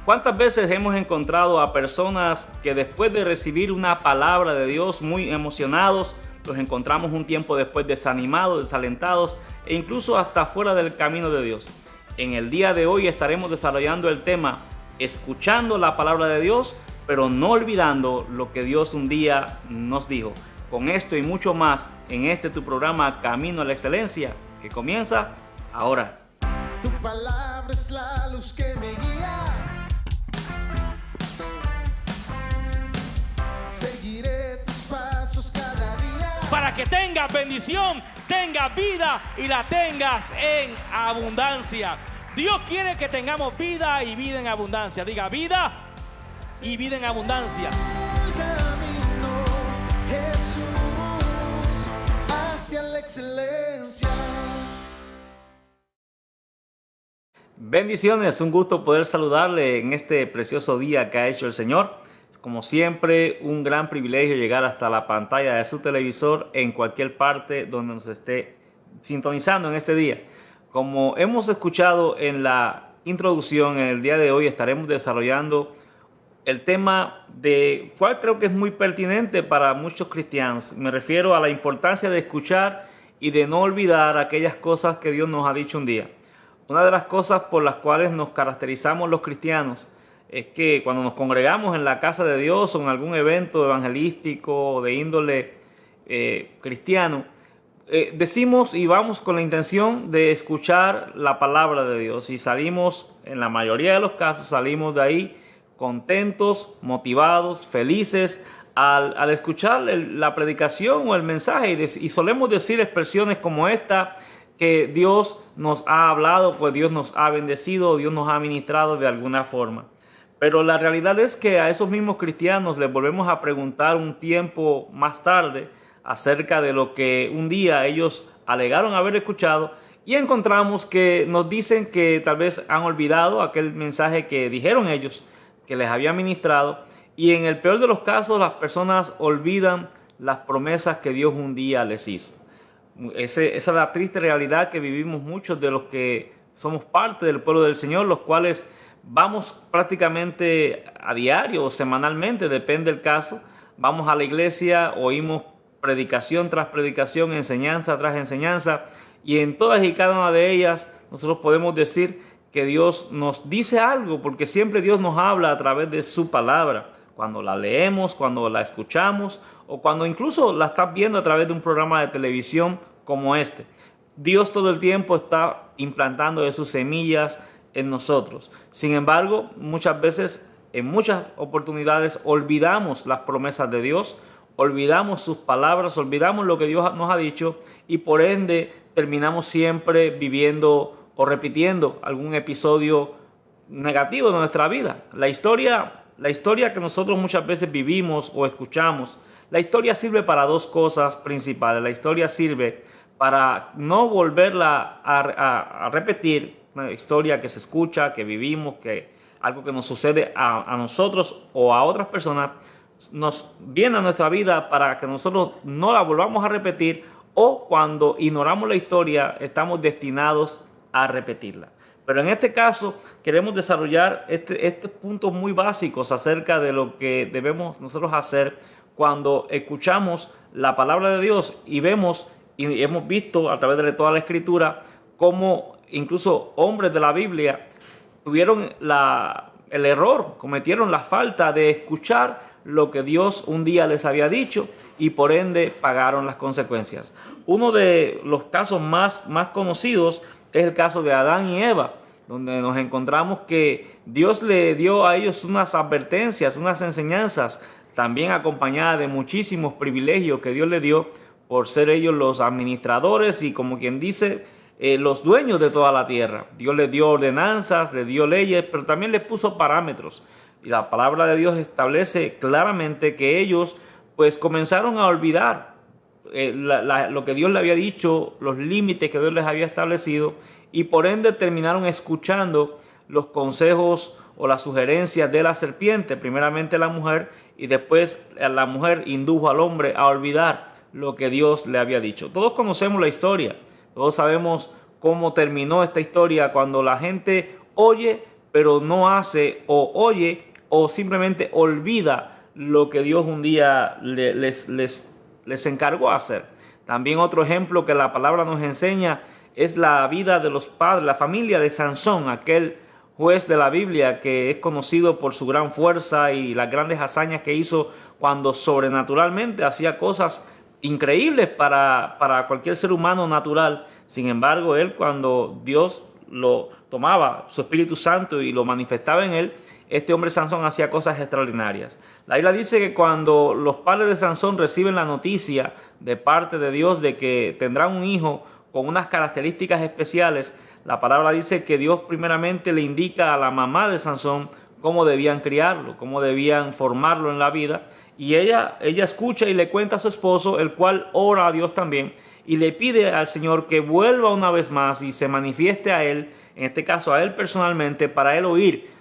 ¿Cuántas veces hemos encontrado a personas que después de recibir una palabra de Dios muy emocionados, los encontramos un tiempo después desanimados, desalentados e incluso hasta fuera del camino de Dios? En el día de hoy estaremos desarrollando el tema escuchando la palabra de Dios, pero no olvidando lo que Dios un día nos dijo. Con esto y mucho más en este tu programa Camino a la Excelencia, que comienza ahora. Tu palabra es la luz que me guía. Seguiré tus pasos cada día. Para que tengas bendición, tengas vida y la tengas en abundancia. Dios quiere que tengamos vida y vida en abundancia. Diga vida y vida en abundancia. El camino, Jesús, hacia la excelencia. Bendiciones, un gusto poder saludarle en este precioso día que ha hecho el Señor. Como siempre, un gran privilegio llegar hasta la pantalla de su televisor en cualquier parte donde nos esté sintonizando en este día. Como hemos escuchado en la introducción, en el día de hoy estaremos desarrollando el tema de cual creo que es muy pertinente para muchos cristianos. Me refiero a la importancia de escuchar y de no olvidar aquellas cosas que Dios nos ha dicho un día. Una de las cosas por las cuales nos caracterizamos los cristianos es que cuando nos congregamos en la casa de Dios o en algún evento evangelístico o de índole cristiano, decimos y vamos con la intención de escuchar la palabra de Dios, y salimos, en la mayoría de los casos, salimos de ahí contentos, motivados, felices al escuchar la predicación o el mensaje, y solemos decir expresiones como esta, que Dios nos ha hablado, pues Dios nos ha bendecido, Dios nos ha ministrado de alguna forma. Pero la realidad es que a esos mismos cristianos les volvemos a preguntar un tiempo más tarde acerca de lo que un día ellos alegaron haber escuchado, y encontramos que nos dicen que tal vez han olvidado aquel mensaje que dijeron ellos que les había ministrado, y en el peor de los casos las personas olvidan las promesas que Dios un día les hizo. Esa es la triste realidad que vivimos muchos de los que somos parte del pueblo del Señor, los cuales vamos prácticamente a diario o semanalmente, depende del caso, vamos a la iglesia, oímos predicación tras predicación, enseñanza tras enseñanza, y en todas y cada una de ellas nosotros podemos decir que Dios nos dice algo, porque siempre Dios nos habla a través de su palabra, cuando la leemos, cuando la escuchamos, o cuando incluso la estás viendo a través de un programa de televisión como este. Dios todo el tiempo está implantando de sus semillas en nosotros. Sin embargo, muchas veces, en muchas oportunidades, olvidamos las promesas de Dios, olvidamos sus palabras, olvidamos lo que Dios nos ha dicho, y por ende terminamos siempre viviendo o repitiendo algún episodio negativo de nuestra vida. La historia que nosotros muchas veces vivimos o escuchamos, la historia sirve para dos cosas principales. La historia sirve para no volverla a repetir, una historia que se escucha, que vivimos, que algo que nos sucede a nosotros o a otras personas, nos viene a nuestra vida para que nosotros no la volvamos a repetir, o cuando ignoramos la historia estamos destinados a repetirla. Pero en este caso queremos desarrollar estos puntos muy básicos acerca de lo que debemos nosotros hacer cuando escuchamos la palabra de Dios y vemos y hemos visto a través de toda la escritura cómo incluso hombres de la Biblia tuvieron el error, cometieron la falta de escuchar lo que Dios un día les había dicho, y por ende pagaron las consecuencias. Uno de los casos más conocidos es el caso de Adán y Eva, donde nos encontramos que Dios le dio a ellos unas advertencias, unas enseñanzas, también acompañadas de muchísimos privilegios que Dios le dio por ser ellos los administradores y, como quien dice, los dueños de toda la tierra. Dios les dio ordenanzas, les dio leyes, pero también les puso parámetros. Y la palabra de Dios establece claramente que ellos pues comenzaron a olvidar lo que Dios le había dicho, los límites que Dios les había establecido, y por ende terminaron escuchando los consejos o las sugerencias de la serpiente, primeramente la mujer, y después la mujer indujo al hombre a olvidar lo que Dios le había dicho. Todos conocemos la historia, todos sabemos cómo terminó esta historia cuando la gente oye pero no hace o oye o simplemente olvida lo que Dios un día les encargó hacer. También otro ejemplo que la palabra nos enseña es la vida de los padres, la familia de Sansón, aquel juez de la Biblia que es conocido por su gran fuerza y las grandes hazañas que hizo cuando sobrenaturalmente hacía cosas increíbles para cualquier ser humano natural. Sin embargo, él, cuando Dios lo tomaba, su Espíritu Santo, y lo manifestaba en él, este hombre Sansón hacía cosas extraordinarias. La Biblia dice que cuando los padres de Sansón reciben la noticia de parte de Dios de que tendrán un hijo con unas características especiales, la palabra dice que Dios primeramente le indica a la mamá de Sansón cómo debían criarlo, cómo debían formarlo en la vida, y ella escucha y le cuenta a su esposo, el cual ora a Dios también, y le pide al Señor que vuelva una vez más y se manifieste a él, en este caso a él personalmente, para él oír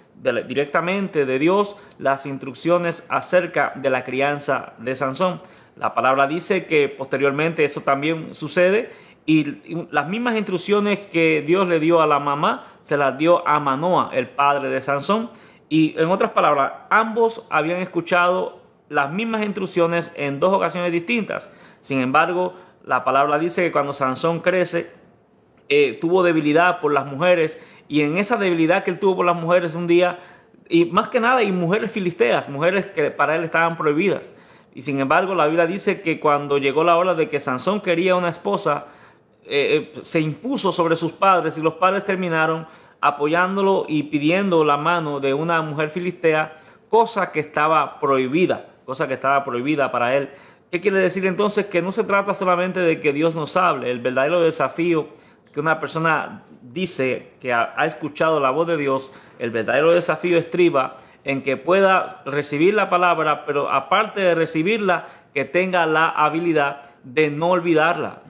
directamente de Dios las instrucciones acerca de la crianza de Sansón. La palabra dice que posteriormente eso también sucede, y las mismas instrucciones que Dios le dio a la mamá se las dio a Manoa, el padre de Sansón. Y en otras palabras, ambos habían escuchado las mismas instrucciones en dos ocasiones distintas. Sin embargo, la palabra dice que cuando Sansón crece, tuvo debilidad por las mujeres, y en esa debilidad que él tuvo por las mujeres un día, y más que nada, y mujeres filisteas, mujeres que para él estaban prohibidas. Y sin embargo, la Biblia dice que cuando llegó la hora de que Sansón quería una esposa, se impuso sobre sus padres, y los padres terminaron apoyándolo y pidiendo la mano de una mujer filistea, cosa que estaba prohibida para él. ¿Qué quiere decir entonces? Que no se trata solamente de que Dios nos hable. El verdadero desafío que una persona dice que ha escuchado la voz de Dios, el verdadero desafío estriba en que pueda recibir la palabra, pero aparte de recibirla, que tenga la habilidad de no olvidarla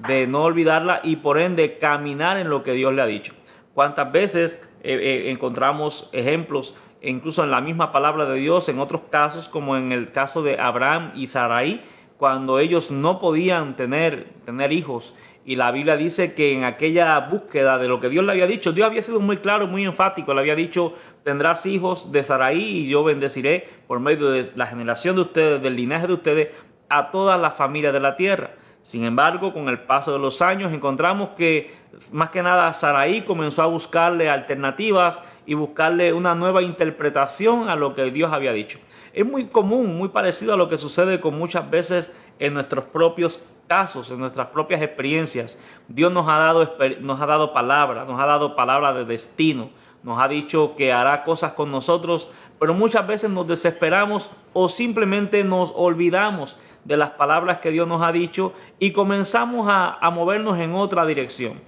y por ende caminar en lo que Dios le ha dicho. ¿Cuántas veces encontramos ejemplos, incluso en la misma palabra de Dios, en otros casos, como en el caso de Abraham y Sarai, cuando ellos no podían tener hijos? Y la Biblia dice que en aquella búsqueda de lo que Dios le había dicho, Dios había sido muy claro, muy enfático. Le había dicho: tendrás hijos de Sarai y yo bendeciré por medio de la generación de ustedes, del linaje de ustedes, a todas las familias de la tierra. Sin embargo, con el paso de los años encontramos que más que nada Sarai comenzó a buscarle alternativas y buscarle una nueva interpretación a lo que Dios había dicho. Es muy común, muy parecido a lo que sucede con muchas veces en nuestros propios casos, en nuestras propias experiencias. Dios nos ha dado palabra de destino, nos ha dicho que hará cosas con nosotros, pero muchas veces nos desesperamos o simplemente nos olvidamos de las palabras que Dios nos ha dicho y comenzamos a movernos en otra dirección.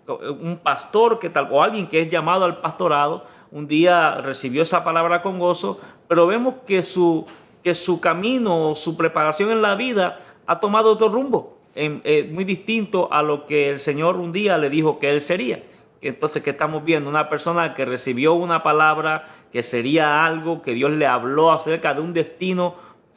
Un pastor o alguien que es llamado al pastorado, un día recibió esa palabra con gozo, pero vemos que su camino, su preparación en la vida ha tomado otro rumbo, muy distinto a lo que el Señor un día le dijo que él sería. Entonces, ¿qué estamos viendo? Una persona que recibió una palabra que sería algo que Dios le habló acerca de un destino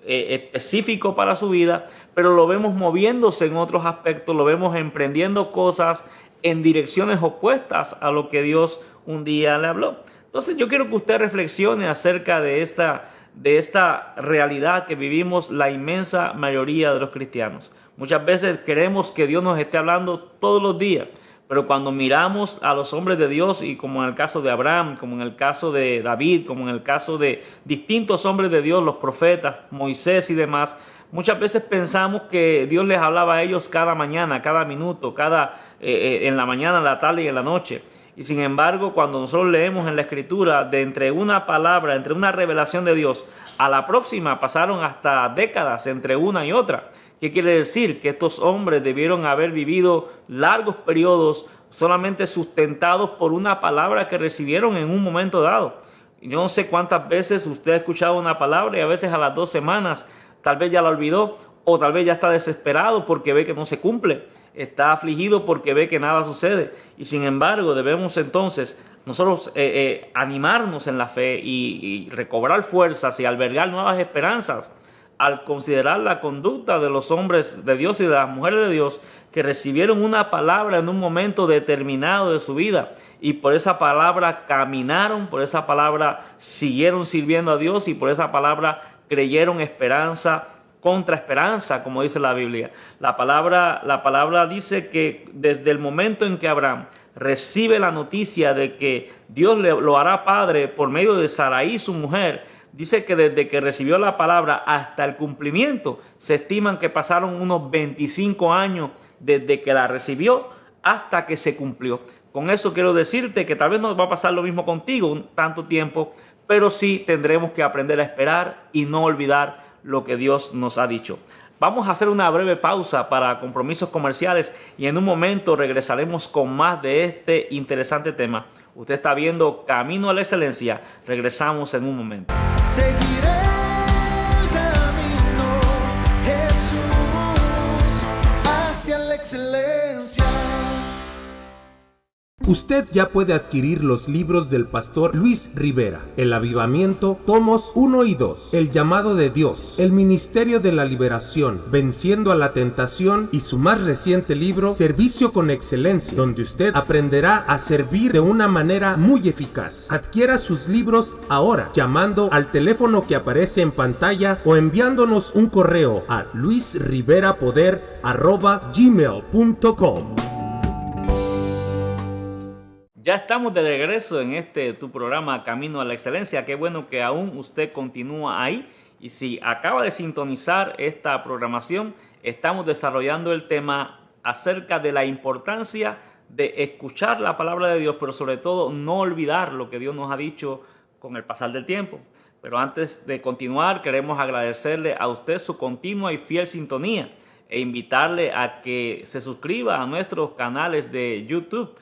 específico para su vida, pero lo vemos moviéndose en otros aspectos, lo vemos emprendiendo cosas en direcciones opuestas a lo que Dios un día le habló. Entonces yo quiero que usted reflexione acerca de esta realidad que vivimos la inmensa mayoría de los cristianos. Muchas veces queremos que Dios nos esté hablando todos los días, pero cuando miramos a los hombres de Dios, y como en el caso de Abraham, como en el caso de David, como en el caso de distintos hombres de Dios, los profetas, Moisés y demás, muchas veces pensamos que Dios les hablaba a ellos cada mañana, cada minuto, en la mañana, en la tarde y en la noche. Y sin embargo, cuando nosotros leemos en la Escritura, de entre una palabra, entre una revelación de Dios a la próxima, pasaron hasta décadas entre una y otra. ¿Qué quiere decir? Que estos hombres debieron haber vivido largos periodos solamente sustentados por una palabra que recibieron en un momento dado. Yo no sé cuántas veces usted ha escuchado una palabra y a veces a las 2 semanas tal vez ya la olvidó, o tal vez ya está desesperado porque ve que no se cumple. Está afligido porque ve que nada sucede. Y sin embargo, debemos entonces nosotros animarnos en la fe y recobrar fuerzas y albergar nuevas esperanzas al considerar la conducta de los hombres de Dios y de las mujeres de Dios que recibieron una palabra en un momento determinado de su vida y por esa palabra caminaron, por esa palabra siguieron sirviendo a Dios y por esa palabra creyeron esperanza contra esperanza, como dice la Biblia. La palabra dice que desde el momento en que Abraham recibe la noticia de que Dios lo hará padre por medio de Sarai, su mujer, dice que desde que recibió la palabra hasta el cumplimiento, se estiman que pasaron unos 25 años desde que la recibió hasta que se cumplió. Con eso quiero decirte que tal vez no va a pasar lo mismo contigo tanto tiempo, pero sí tendremos que aprender a esperar y no olvidar lo que Dios nos ha dicho. Vamos a hacer una breve pausa para compromisos comerciales y en un momento regresaremos con más de este interesante tema. Usted está viendo Camino a la Excelencia. Regresamos en un momento. Seguiré el camino, Jesús, hacia la excelencia. Usted ya puede adquirir los libros del pastor Luis Rivera: El Avivamiento, tomos 1 y 2, El Llamado de Dios, El Ministerio de la Liberación, Venciendo a la Tentación, y su más reciente libro, Servicio con Excelencia, donde usted aprenderá a servir de una manera muy eficaz. Adquiera sus libros ahora llamando al teléfono que aparece en pantalla o enviándonos un correo a luisriverapoder@gmail.com. Ya estamos de regreso en tu programa Camino a la Excelencia. Qué bueno que aún usted continúa ahí. Y si acaba de sintonizar esta programación, estamos desarrollando el tema acerca de la importancia de escuchar la palabra de Dios, pero sobre todo no olvidar lo que Dios nos ha dicho con el pasar del tiempo. Pero antes de continuar, queremos agradecerle a usted su continua y fiel sintonía e invitarle a que se suscriba a nuestros canales de YouTube.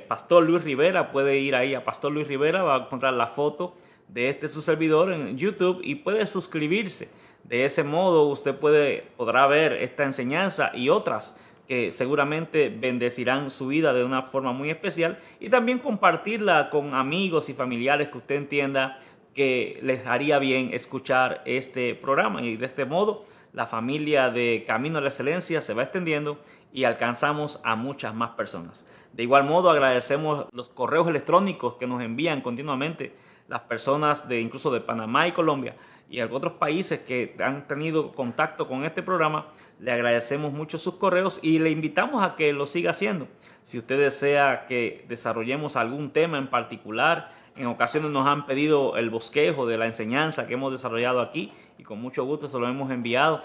Pastor Luis Rivera, puede ir ahí a Pastor Luis Rivera, va a encontrar la foto de su servidor en YouTube y puede suscribirse. De ese modo usted podrá ver esta enseñanza y otras que seguramente bendecirán su vida de una forma muy especial, y también compartirla con amigos y familiares que usted entienda que les haría bien escuchar este programa, y de este modo la familia de Camino a la Excelencia se va extendiendo y alcanzamos a muchas más personas. De igual modo agradecemos los correos electrónicos que nos envían continuamente las personas incluso de Panamá y Colombia y otros países que han tenido contacto con este programa. Le agradecemos mucho sus correos y le invitamos a que lo siga haciendo. Si usted desea que desarrollemos algún tema en particular, en ocasiones nos han pedido el bosquejo de la enseñanza que hemos desarrollado aquí y con mucho gusto se lo hemos enviado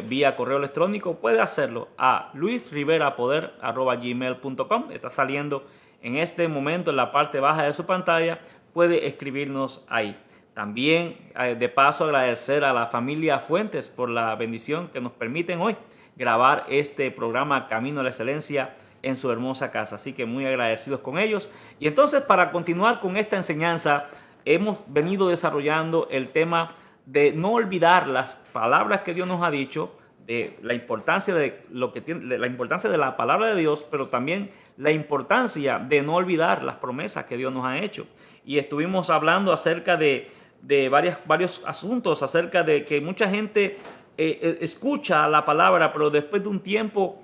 vía correo electrónico. Puede hacerlo a luisriverapoder@gmail.com. Está saliendo en este momento en la parte baja de su pantalla. Puede escribirnos ahí. También de paso agradecer a la familia Fuentes por la bendición que nos permiten hoy grabar este programa Camino a la Excelencia en su hermosa casa. Así que muy agradecidos con ellos. Y entonces, para continuar con esta enseñanza, hemos venido desarrollando el tema de no olvidar las palabras que Dios nos ha dicho, de la importancia de la importancia de la palabra de Dios, pero también la importancia de no olvidar las promesas que Dios nos ha hecho. Y estuvimos hablando acerca de varios asuntos, acerca de que mucha gente escucha la palabra, pero después de un tiempo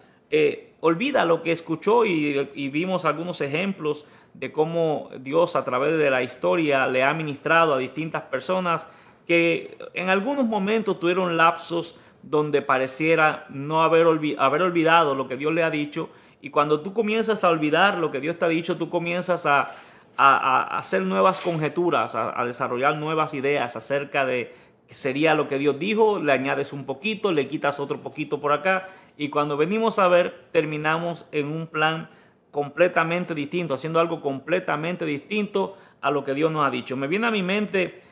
olvida lo que escuchó, y vimos algunos ejemplos de cómo Dios a través de la historia le ha ministrado a distintas personas que en algunos momentos tuvieron lapsos donde pareciera no haber olvidado lo que Dios le ha dicho. Y cuando tú comienzas a olvidar lo que Dios te ha dicho, tú comienzas a hacer nuevas conjeturas, a desarrollar nuevas ideas acerca de qué sería lo que Dios dijo. Le añades un poquito, le quitas otro poquito por acá, y cuando venimos a ver, terminamos en un plan completamente distinto, haciendo algo completamente distinto a lo que Dios nos ha dicho. Me viene a mi mente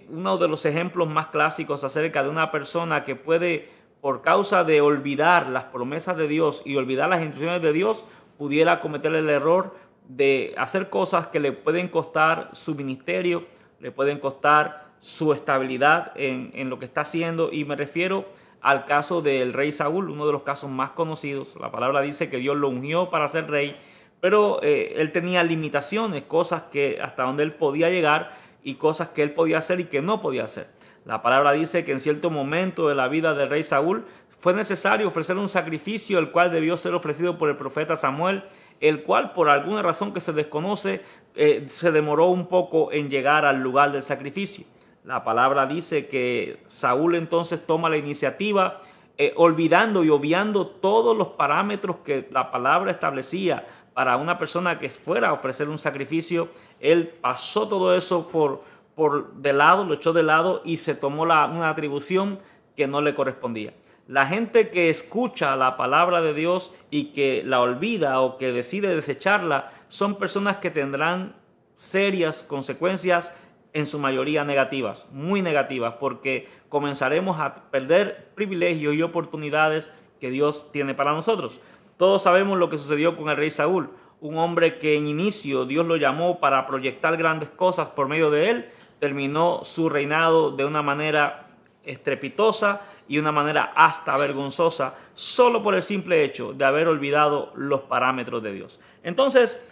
uno de los ejemplos más clásicos acerca de una persona que puede, por causa de olvidar las promesas de Dios y olvidar las instrucciones de Dios, pudiera cometer el error de hacer cosas que le pueden costar su ministerio, le pueden costar su estabilidad en lo que está haciendo. Y me refiero al caso del rey Saúl, uno de los casos más conocidos. La palabra dice que Dios lo ungió para ser rey, pero él tenía limitaciones, cosas que hasta donde él podía llegar y cosas que él podía hacer y que no podía hacer. La palabra dice que en cierto momento de la vida del rey Saúl fue necesario ofrecer un sacrificio, el cual debió ser ofrecido por el profeta Samuel, el cual por alguna razón que se desconoce se demoró un poco en llegar al lugar del sacrificio. La palabra dice que Saúl entonces toma la iniciativa, olvidando y obviando todos los parámetros que la palabra establecía para una persona que fuera a ofrecer un sacrificio. Él pasó todo eso por de lado, lo echó de lado y se tomó una atribución que no le correspondía. La gente que escucha la palabra de Dios y que la olvida o que decide desecharla son personas que tendrán serias consecuencias, en su mayoría negativas, muy negativas, porque comenzaremos a perder privilegios y oportunidades que Dios tiene para nosotros. Todos sabemos lo que sucedió con el rey Saúl, un hombre que en inicio Dios lo llamó para proyectar grandes cosas por medio de él, terminó su reinado de una manera estrepitosa y una manera hasta vergonzosa, solo por el simple hecho de haber olvidado los parámetros de Dios. Entonces,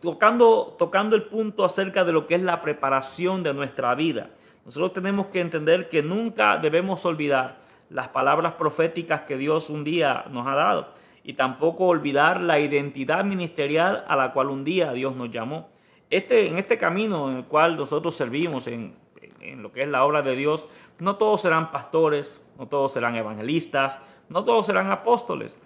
tocando el punto acerca de lo que es la preparación de nuestra vida, nosotros tenemos que entender que nunca debemos olvidar las palabras proféticas que Dios un día nos ha dado y tampoco olvidar la identidad ministerial a la cual un día Dios nos llamó. En este camino en el cual nosotros servimos en lo que es la obra de Dios, no todos serán pastores, no todos serán evangelistas, no todos serán apóstoles.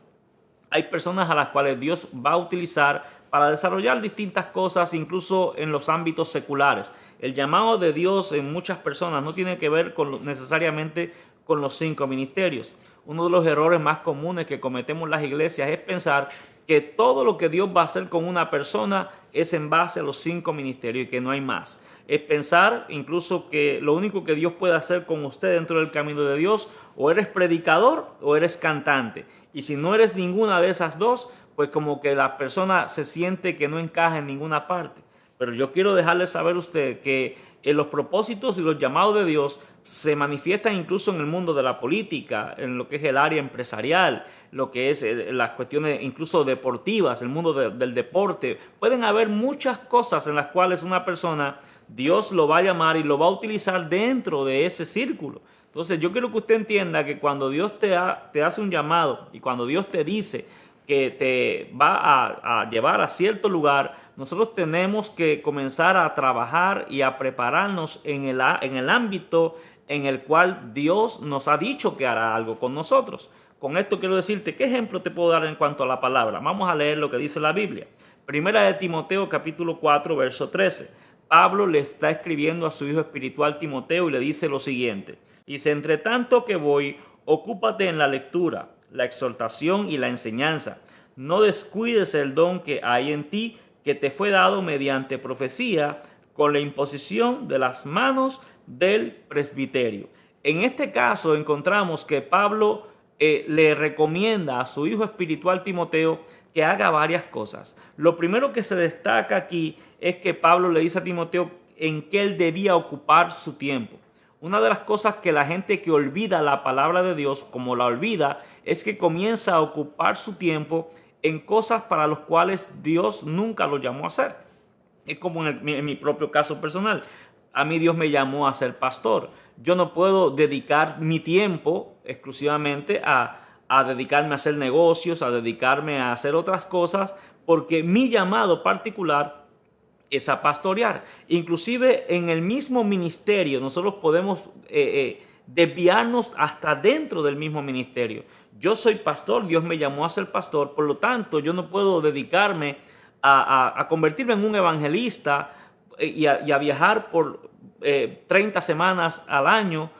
Hay personas a las cuales Dios va a utilizar para desarrollar distintas cosas, incluso en los ámbitos seculares. El llamado de Dios en muchas personas no tiene que ver necesariamente con los 5 ministerios. Uno de los errores más comunes que cometemos las iglesias es pensar que todo lo que Dios va a hacer con una persona es en base a los 5 ministerios y que no hay más. Es pensar incluso que lo único que Dios puede hacer con usted dentro del camino de Dios, o eres predicador o eres cantante. Y si no eres ninguna de esas dos, pues como que la persona se siente que no encaja en ninguna parte. Pero yo quiero dejarle saber a usted que los propósitos y los llamados de Dios se manifiestan incluso en el mundo de la política, en lo que es el área empresarial, lo que es las cuestiones incluso deportivas, el mundo del deporte. Pueden haber muchas cosas en las cuales una persona, Dios lo va a llamar y lo va a utilizar dentro de ese círculo. Entonces yo quiero que usted entienda que cuando Dios te hace un llamado y cuando Dios te dice que te va a llevar a cierto lugar, nosotros tenemos que comenzar a trabajar y a prepararnos en el ámbito en el cual Dios nos ha dicho que hará algo con nosotros. Con esto quiero decirte, ¿qué ejemplo te puedo dar en cuanto a la palabra? Vamos a leer lo que dice la Biblia. Primera de Timoteo, capítulo 4, verso 13. Pablo le está escribiendo a su hijo espiritual Timoteo y le dice lo siguiente. Dice, entre tanto que voy, ocúpate en la lectura, la exhortación y la enseñanza. No descuides el don que hay en ti, que te fue dado mediante profecía, con la imposición de las manos del presbiterio. En este caso encontramos que Pablo le recomienda a su hijo espiritual Timoteo que haga varias cosas. Lo primero que se destaca aquí es que Pablo le dice a Timoteo en qué él debía ocupar su tiempo. Una de las cosas que la gente que olvida la palabra de Dios, como la olvida, es que comienza a ocupar su tiempo en cosas para las cuales Dios nunca lo llamó a hacer. Es como en mi propio caso personal. A mí Dios me llamó a ser pastor. Yo no puedo dedicar mi tiempo exclusivamente a dedicarme a hacer negocios, a dedicarme a hacer otras cosas, porque mi llamado particular es a pastorear. Inclusive en el mismo ministerio nosotros podemos desviarnos hasta dentro del mismo ministerio. Yo soy pastor, Dios me llamó a ser pastor, por lo tanto yo no puedo dedicarme a convertirme en un evangelista y a viajar por 30 semanas al año,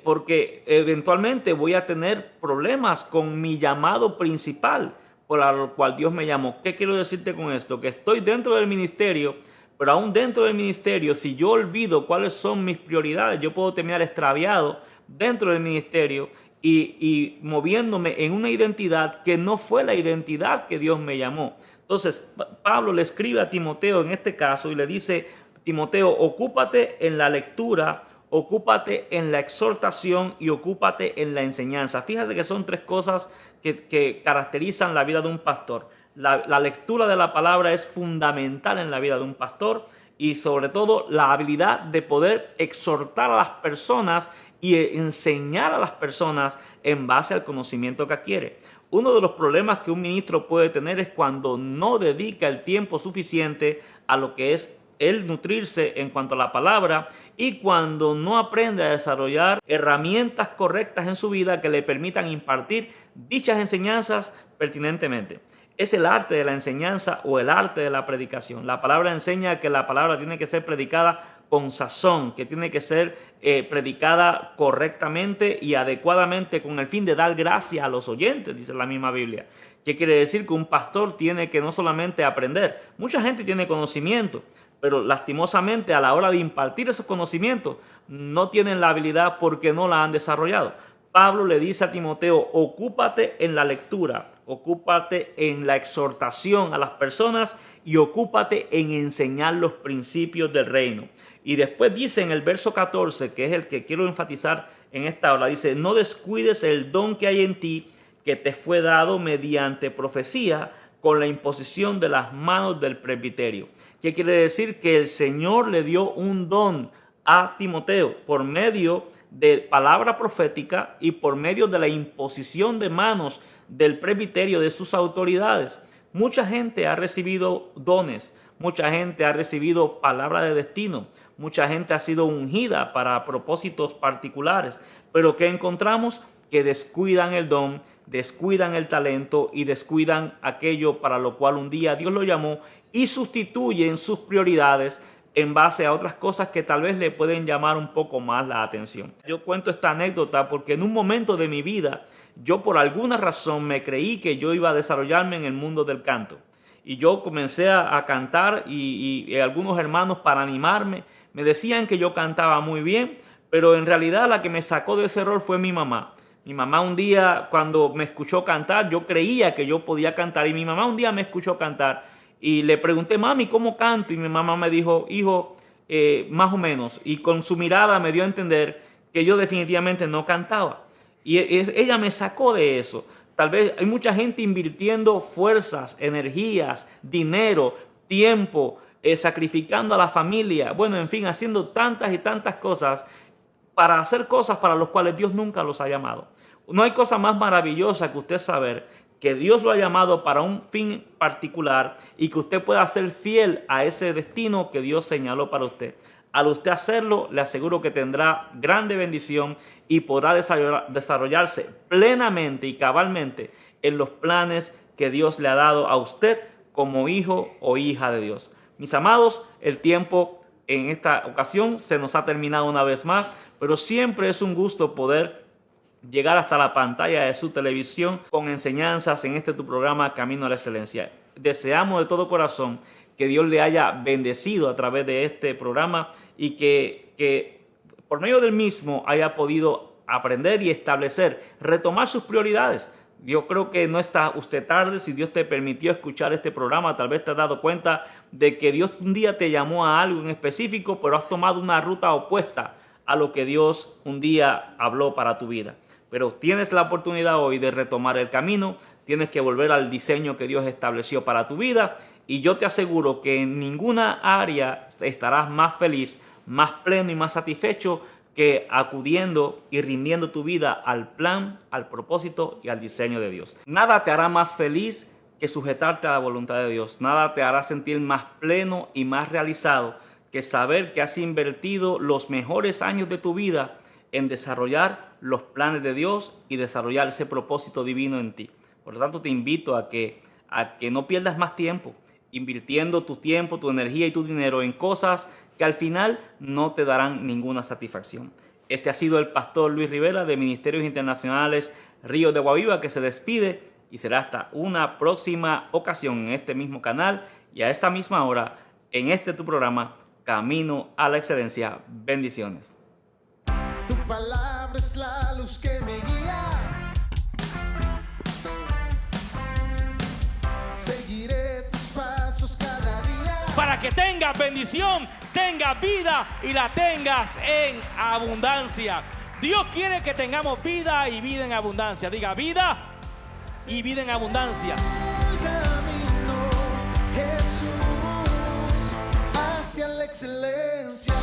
porque eventualmente voy a tener problemas con mi llamado principal por el cual Dios me llamó. ¿Qué quiero decirte con esto? Que estoy dentro del ministerio, pero aún dentro del ministerio, si yo olvido cuáles son mis prioridades, yo puedo terminar extraviado dentro del ministerio y moviéndome en una identidad que no fue la identidad que Dios me llamó. Entonces, Pablo le escribe a Timoteo en este caso y le dice, Timoteo, ocúpate en la lectura, ocúpate en la exhortación y ocúpate en la enseñanza. Fíjate que son 3 cosas que caracterizan la vida de un pastor. La lectura de la palabra es fundamental en la vida de un pastor. y sobre todo la habilidad de poder exhortar a las personas y enseñar a las personas en base al conocimiento que adquiere. Uno de los problemas que un ministro puede tener es cuando no dedica el tiempo suficiente a lo que es el nutrirse en cuanto a la palabra y cuando no aprende a desarrollar herramientas correctas en su vida que le permitan impartir dichas enseñanzas pertinentemente. Es el arte de la enseñanza o el arte de la predicación. La palabra enseña que la palabra tiene que ser predicada con sazón, que tiene que ser predicada correctamente y adecuadamente con el fin de dar gracia a los oyentes, dice la misma Biblia. ¿Qué quiere decir? Que un pastor tiene que no solamente aprender, mucha gente tiene conocimiento, pero lastimosamente a la hora de impartir esos conocimientos no tienen la habilidad porque no la han desarrollado. Pablo le dice a Timoteo, ocúpate en la lectura, ocúpate en la exhortación a las personas y ocúpate en enseñar los principios del reino. Y después dice en el verso 14, que es el que quiero enfatizar en esta hora, dice, no descuides el don que hay en ti, que te fue dado mediante profecía con la imposición de las manos del presbiterio. ¿Qué quiere decir? Que el Señor le dio un don a Timoteo por medio de palabra profética y por medio de la imposición de manos del presbiterio, de sus autoridades. Mucha gente ha recibido dones, mucha gente ha recibido palabra de destino, mucha gente ha sido ungida para propósitos particulares, pero ¿qué encontramos? Que descuidan el don, descuidan el talento y descuidan aquello para lo cual un día Dios lo llamó y sustituyen sus prioridades en base a otras cosas que tal vez le pueden llamar un poco más la atención. Yo cuento esta anécdota porque en un momento de mi vida yo por alguna razón me creí que yo iba a desarrollarme en el mundo del canto. Y yo comencé a cantar y algunos hermanos para animarme me decían que yo cantaba muy bien, pero en realidad la que me sacó de ese rol fue mi mamá. Mi mamá un día cuando me escuchó cantar, yo creía que yo podía cantar y mi mamá un día me escuchó cantar y le pregunté, mami, ¿cómo canto? Y mi mamá me dijo, hijo, más o menos. Y con su mirada me dio a entender que yo definitivamente no cantaba. Y ella me sacó de eso. Tal vez hay mucha gente invirtiendo fuerzas, energías, dinero, tiempo, sacrificando a la familia. Bueno, en fin, haciendo tantas y tantas cosas para hacer cosas para las cuales Dios nunca los ha llamado. No hay cosa más maravillosa que usted saber que Dios lo ha llamado para un fin particular y que usted pueda ser fiel a ese destino que Dios señaló para usted. Al usted hacerlo, le aseguro que tendrá grande bendición y podrá desarrollarse plenamente y cabalmente en los planes que Dios le ha dado a usted como hijo o hija de Dios. Mis amados, el tiempo en esta ocasión se nos ha terminado una vez más, pero siempre es un gusto poder llegar hasta la pantalla de su televisión con enseñanzas en este tu programa Camino a la Excelencia. Deseamos de todo corazón que Dios le haya bendecido a través de este programa y que por medio del mismo haya podido aprender y establecer, retomar sus prioridades. Yo creo que no está usted tarde. Si Dios te permitió escuchar este programa, tal vez te has dado cuenta de que Dios un día te llamó a algo en específico, pero has tomado una ruta opuesta a lo que Dios un día habló para tu vida. Pero tienes la oportunidad hoy de retomar el camino, tienes que volver al diseño que Dios estableció para tu vida y yo te aseguro que en ninguna área estarás más feliz, más pleno y más satisfecho que acudiendo y rindiendo tu vida al plan, al propósito y al diseño de Dios. Nada te hará más feliz que sujetarte a la voluntad de Dios. Nada te hará sentir más pleno y más realizado que saber que has invertido los mejores años de tu vida en desarrollar los planes de Dios y desarrollar ese propósito divino en ti. Por lo tanto, te invito a que no pierdas más tiempo invirtiendo tu tiempo, tu energía y tu dinero en cosas que al final no te darán ninguna satisfacción. Este ha sido el pastor Luis Rivera de Ministerios Internacionales Ríos de Agua Viva, que se despide y será hasta una próxima ocasión en este mismo canal y a esta misma hora en este tu programa Camino a la Excelencia. Bendiciones. Tu palabra es la luz que me guía. Seguiré tus pasos cada día. Para que tengas bendición, tengas vida y la tengas en abundancia. Dios quiere que tengamos vida y vida en abundancia. Diga vida y vida en abundancia. El camino, Jesús, hacia la excelencia. excelencia.